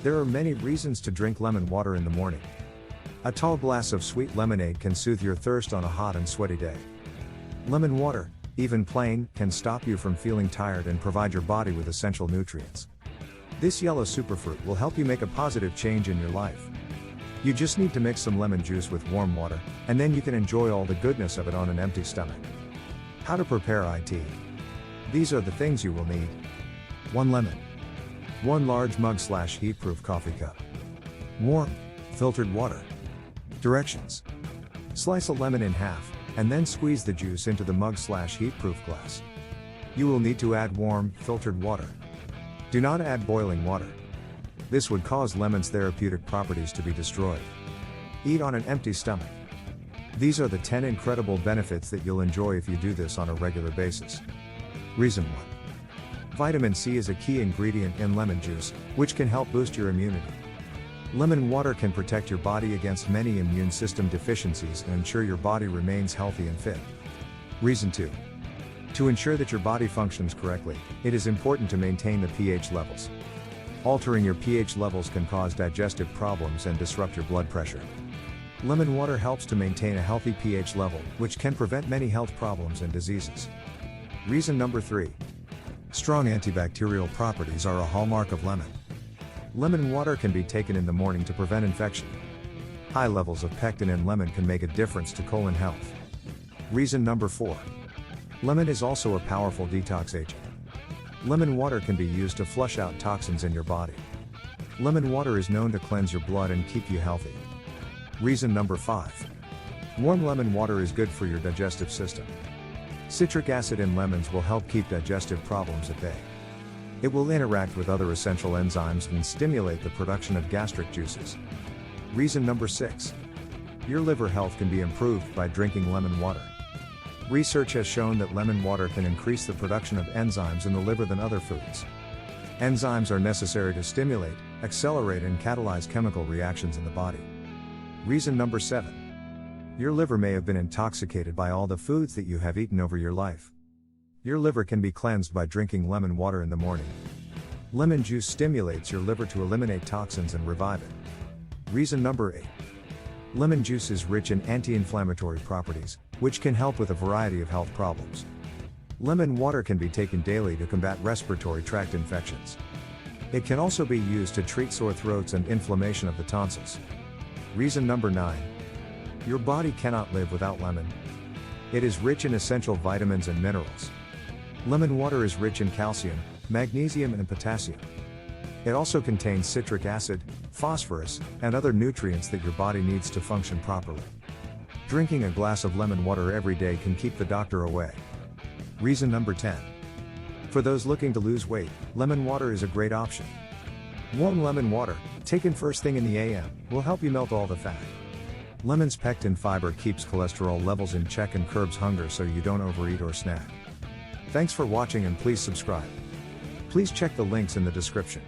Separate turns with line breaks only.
There are many reasons to drink lemon water in the morning. A tall glass of sweet lemonade can soothe your thirst on a hot and sweaty day. Lemon water, even plain, can stop you from feeling tired and provide your body with essential nutrients. This yellow superfruit will help you make a positive change in your life. You just need to mix some lemon juice with warm water, and then you can enjoy all the goodness of it on an empty stomach. How to prepare it? These are the things you will need. 1 lemon. 1 large mug/heatproof coffee cup. Warm, filtered water. Directions. Slice a lemon in half, and then squeeze the juice into the mug/heatproof glass. You will need to add warm, filtered water. Do not add boiling water. This would cause lemon's therapeutic properties to be destroyed. Eat on an empty stomach. These are the 10 incredible benefits that you'll enjoy if you do this on a regular basis. Reason 1. Vitamin C is a key ingredient in lemon juice, which can help boost your immunity. Lemon water can protect your body against many immune system deficiencies and ensure your body remains healthy and fit. Reason 2. To ensure that your body functions correctly, it is important to maintain the pH levels. Altering your pH levels can cause digestive problems and disrupt your blood pressure. Lemon water helps to maintain a healthy pH level, which can prevent many health problems and diseases. Reason number 3. Strong antibacterial properties are a hallmark of lemon. Lemon water can be taken in the morning to prevent infection. High levels of pectin in lemon can make a difference to colon health. Reason number 4. Lemon is also a powerful detox agent. Lemon water can be used to flush out toxins in your body. Lemon water is known to cleanse your blood and keep you healthy. Reason number 5. Warm lemon water is good for your digestive system. Citric acid in lemons will help keep digestive problems at bay. It will interact with other essential enzymes and stimulate the production of gastric juices. Reason number 6. Your liver health can be improved by drinking lemon water. Research has shown that lemon water can increase the production of enzymes in the liver than other foods. Enzymes are necessary to stimulate, accelerate and catalyze chemical reactions in the body. Reason number 7. Your liver may have been intoxicated by all the foods that you have eaten over your life. Your liver can be cleansed by drinking lemon water in the morning. Lemon juice stimulates your liver to eliminate toxins and revive it. Reason number 8. Lemon juice is rich in anti-inflammatory properties, which can help with a variety of health problems. Lemon water can be taken daily to combat respiratory tract infections. It can also be used to treat sore throats and inflammation of the tonsils. Reason number 9. Your body cannot live without lemon. It is rich in essential vitamins and minerals. Lemon water is rich in calcium, magnesium and potassium. It also contains citric acid, phosphorus, and other nutrients that your body needs to function properly. Drinking a glass of lemon water every day can keep the doctor away. Reason number 10. For those looking to lose weight, lemon water is a great option. Warm lemon water, taken first thing in the AM, will help you melt all the fat. Lemon's pectin fiber keeps cholesterol levels in check and curbs hunger so you don't overeat or snack. Thanks for watching and please subscribe. Please check the links in the description.